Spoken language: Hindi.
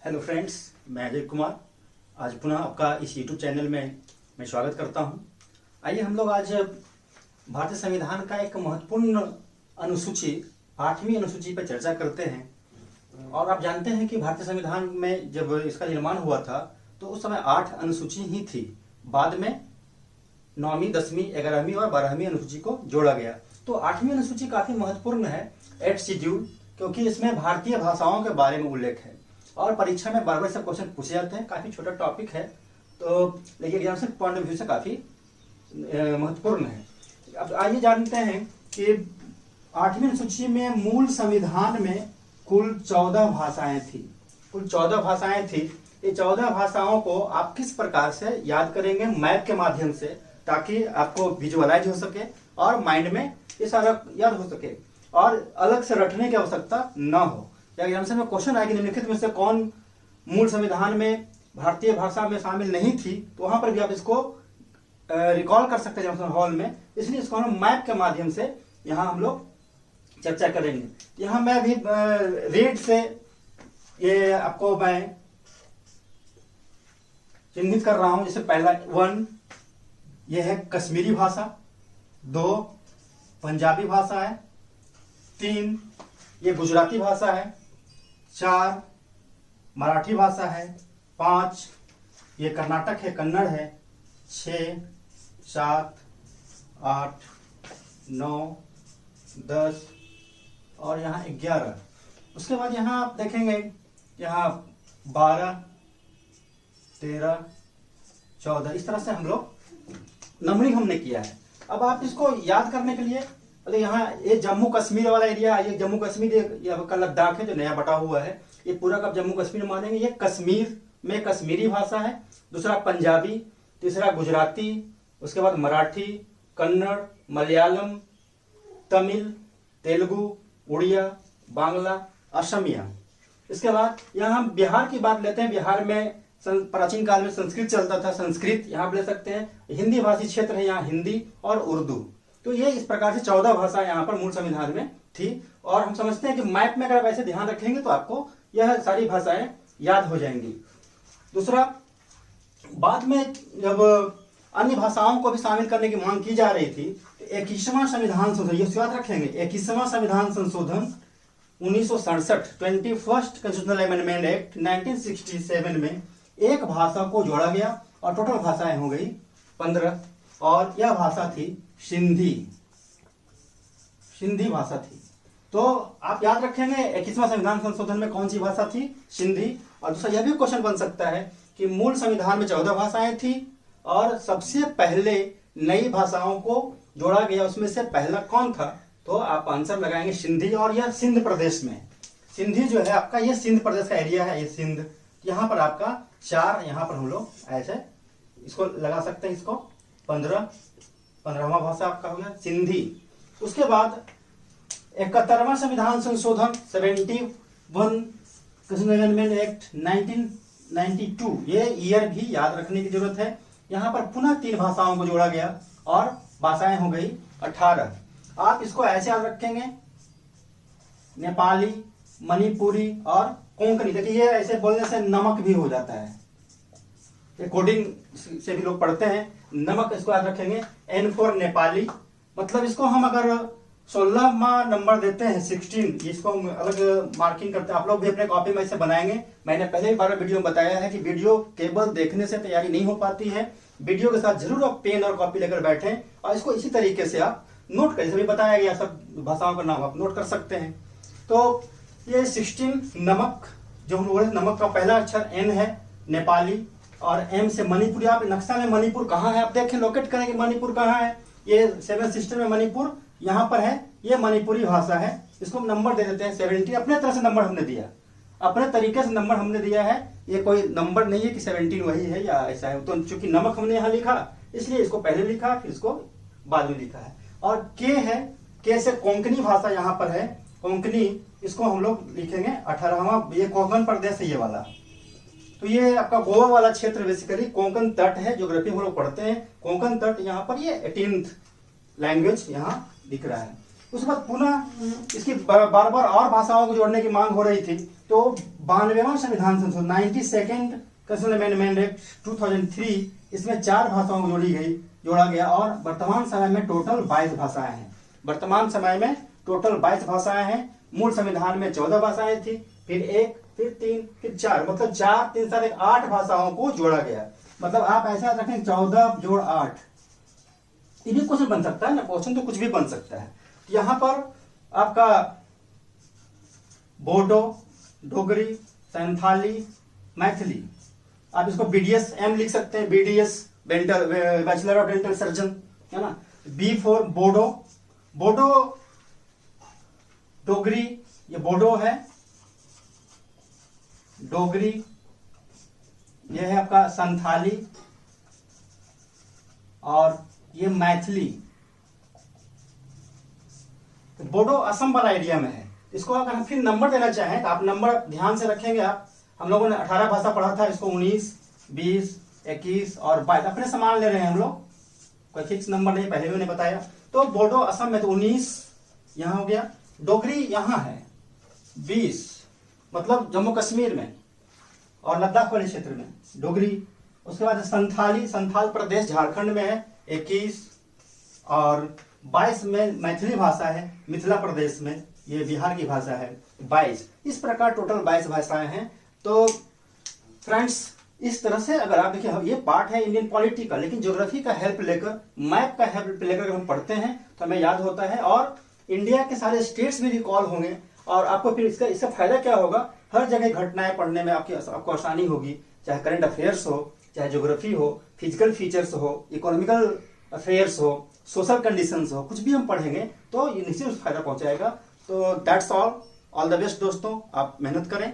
हेलो फ्रेंड्स, मैं अजय कुमार आज पुनः आपका इस यूट्यूब चैनल में मैं स्वागत करता हूं। आइए हम लोग आज भारतीय संविधान का एक महत्वपूर्ण अनुसूची 8वीं अनुसूची पर चर्चा करते हैं। और आप जानते हैं कि भारतीय संविधान में जब इसका निर्माण हुआ था तो उस समय 8 अनुसूची ही थी। बाद में 9वीं, 10वीं, 11वीं और 12वीं अनुसूची को जोड़ा गया। तो 8वीं अनुसूची काफी महत्वपूर्ण है, 8th शेड्यूल, क्योंकि इसमें भारतीय भाषाओं के बारे में उल्लेख है और परीक्षा में बार बार से क्वेश्चन पूछे जाते हैं। काफी छोटा टॉपिक है तो लेकिन एग्जामिनेशन पॉइंट ऑफ व्यू से काफी महत्वपूर्ण है। अब आइए जानते हैं कि 8वीं अनुसूची में मूल संविधान में कुल 14 भाषाएं थी। कुल 14 भाषाएं थी। ये 14 भाषाओं को आप किस प्रकार से याद करेंगे? मैप के माध्यम से, ताकि आपको विजुअलाइज हो सके और माइंड में ये सारा याद हो सके और अलग से रटने की आवश्यकता न हो। या एग्जामिनेशन में क्वेश्चन आएगी निम्नलिखित में से कौन मूल संविधान में भारतीय भाषा में शामिल नहीं थी, तो वहां पर भी आप इसको रिकॉल कर सकते हैं एग्जामिनेशन हॉल में। इसलिए इसको हम मैप के माध्यम से यहाँ हम लोग चर्चा करेंगे। यहाँ मैं भी रेड से ये आपको मैं चिन्हित कर रहा हूं। जैसे पहला 1 ये है कश्मीरी भाषा, 2 पंजाबी भाषा है, 3 ये गुजराती भाषा है, 4 मराठी भाषा है, 5 ये कर्नाटक है, कन्नड़ है, 6, 7, 8, 9, 10 और यहाँ 11। उसके बाद यहाँ आप देखेंगे यहाँ 12, 13, 14 इस तरह से हम लोग नंबरिंग हमने किया है। अब आप इसको याद करने के लिए यहाँ ये जम्मू कश्मीर वाला एरिया, ये जम्मू कश्मीर, ये का लद्दाख है जो नया बटा हुआ है, ये पूरा का जम्मू कश्मीर मानेंगे। ये कश्मीर में कश्मीरी भाषा है, दूसरा पंजाबी, तीसरा गुजराती, उसके बाद मराठी, कन्नड़, मलयालम, तमिल, तेलुगु, उड़िया, बांग्ला, असमिया। इसके बाद यहाँ हम बिहार की बात लेते हैं। बिहार में प्राचीन काल में संस्कृत चलता था, संस्कृत यहाँ ले सकते हैं। हिंदी भाषी क्षेत्र है, यहाँ हिंदी और उर्दू। तो ये इस प्रकार से 14 भाषा यहाँ पर मूल संविधान में थी। और हम समझते हैं कि मैप में अगर आप ऐसे ध्यान रखेंगे तो आपको यह सारी भाषाएं याद हो जाएंगी। दूसरा, बाद में जब अन्य भाषाओं को भी शामिल करने की मांग की जा रही थी, तो 21वां संविधान संशोधन, ये याद रखेंगे, 21वां संविधान संशोधन 1967 21st कंस्टिट्यूशनल अमेंडमेंट एक्ट 1967 में एक भाषा को जोड़ा गया और टोटल भाषाएं हो गई 15। और यह भाषा थी सिंधी। सिंधी भाषा थी। तो आप याद रखेंगे 21वां संविधान संशोधन में कौन सी भाषा थी? सिंधी। और दूसरा यह भी क्वेश्चन बन सकता है कि मूल संविधान में 14 भाषाएं थी और सबसे पहले नई भाषाओं को जोड़ा गया, उसमें से पहला कौन था? तो आप आंसर लगाएंगे सिंधी। और यह सिंध प्रदेश में, सिंधी जो है आपका, ये सिंध प्रदेश का एरिया है, ये सिंध। यहाँ पर आपका 4, यहाँ पर हम लोग ऐसे इसको लगा सकते हैं। इसको 15वां भाषा आपका हो गया सिंधी। उसके बाद 71वां संविधान संशोधन 71 कंस्टिट्यूशनल अमेंडमेंट एक्ट 1992, ये ईयर भी याद रखने की जरूरत है। यहाँ पर पुनः 3 भाषाओं को जोड़ा गया और भाषाएं हो गई 18। आप इसको ऐसे याद रखेंगे, नेपाली, मणिपुरी और कोंकणी। देखिए ये ऐसे बोलने से नमक भी हो जाता है, कोडिंग से भी लोग पढ़ते हैं नमक। इसको याद रखेंगे, N फॉर नेपाली। मतलब इसको हम अगर 16वां नंबर देते हैं 16, इसको हम अलग मार्किंग करते हैं। आप लोग भी अपने कॉपी में ऐसे बनाएंगे। मैंने पहले भी बार वीडियो में बताया है कि वीडियो केवल देखने से तैयारी नहीं हो पाती है। वीडियो के साथ जरूर आप पेन और कॉपी लेकर बैठें और इसको इसी तरीके से आप नोट करें। जैसे बताया गया सब भाषाओं का नाम आप नोट कर सकते हैं। तो ये 16 नमक, जो हम बोले नमक का पहला अक्षर N है, नेपाली, और M से मणिपुरी। आप नक्शा में मणिपुर कहाँ है आप देखें, लोकेट करें कि मणिपुर कहाँ है। ये 7 सिस्टर में मणिपुर यहाँ पर है, ये मणिपुरी भाषा है। इसको हम नंबर दे देते हैं 70। अपने तरह से नंबर हमने दिया, अपने तरीके से नंबर हमने दिया है। ये कोई नंबर नहीं है कि 17 वही है या ऐसा है। तो चूंकि नमक हमने यहाँ लिखा इसलिए इसको पहले लिखा, फिर इसको बाद में लिखा है। और के है, के से कोंकणी भाषा यहाँ पर है, कोंकणी। इसको हम लोग लिखेंगे 18वां। ये कोंकण प्रदेश है ये वाला। तो ये आपका गोवा वाला क्षेत्र बेसिकली कोंकण तट है। ज्योग्राफी हम लोग पढ़ते हैं, कोंकण तट। यहाँ पर ये 18th लैंग्वेज यहाँ दिख रहा है। उसके बाद पुनः इसकी बार बार और भाषाओं को जोड़ने की मांग हो रही थी, तो 92वां संविधान संशोधन 92nd कॉन्स्टिट्यूशनल अमेंडमेंट एक्ट 2003, इसमें 4 भाषाओं को जोड़ा गया और वर्तमान समय में टोटल 22 भाषाएं हैं। वर्तमान समय में टोटल 22 भाषाएं हैं। मूल संविधान में 14 भाषाएं थी, फिर 1, फिर 3, फिर 4, मतलब 4, 3, 7, 8 भाषाओं को जोड़ा गया। मतलब आप ऐसा रखें 14 जोड़ 8, ये भी क्वेश्चन बन सकता है ना, क्वेश्चन तो कुछ भी बन सकता है। यहाँ पर आपका बोडो, डोगरी, संथाली, मैथिली, आप इसको बीडीएस एम लिख सकते हैं, BDS bachelor of dental surgeon, है ना। बी फॉर बोडो, बोडो डोगरी, ये बोडो है, डोगरी, ये है आपका संथाली, और ये मैथिली। तो बोडो असम वाला एरिया में है। इसको अगर हम फिर नंबर देना चाहें तो आप नंबर ध्यान से रखेंगे। आप हम लोगों ने 18 भाषा पढ़ा था, इसको 19, 20, 21 और 22 अपने समान ले रहे हैं हम लोग, कोई फिक्स नंबर नहीं, पहले भी मैंने बताया। तो बोडो असम में तो 19 यहाँ हो गया, डोगरी यहाँ है 20, मतलब जम्मू कश्मीर में और लद्दाख वाले क्षेत्र में डोगरी। उसके बाद संथाली, संथाल प्रदेश झारखंड में है 21, और 22 में मैथिली भाषा है मिथिला प्रदेश में, ये बिहार की भाषा है 22। इस प्रकार टोटल 22 भाषाएं हैं। तो फ्रेंड्स, इस तरह से अगर आप देखिए, ये पार्ट है इंडियन पॉलिटी का, लेकिन ज्योग्राफी का हेल्प लेकर, मैप का हेल्प लेकर अगर हम पढ़ते हैं तो हमें याद होता है, और इंडिया के सारे स्टेट्स भी रिकॉल होंगे। और आपको फिर इसका फायदा क्या होगा, हर जगह घटनाएं पढ़ने में आपको आसानी होगी, चाहे करंट अफेयर्स हो, चाहे ज्योग्राफी हो, फिजिकल फीचर्स हो, इकोनॉमिकल अफेयर्स हो, सोशल कंडीशंस हो, कुछ भी हम पढ़ेंगे तो ये निश्चित फायदा पहुंचाएगा। तो दैट्स ऑल द बेस्ट दोस्तों, आप मेहनत करें।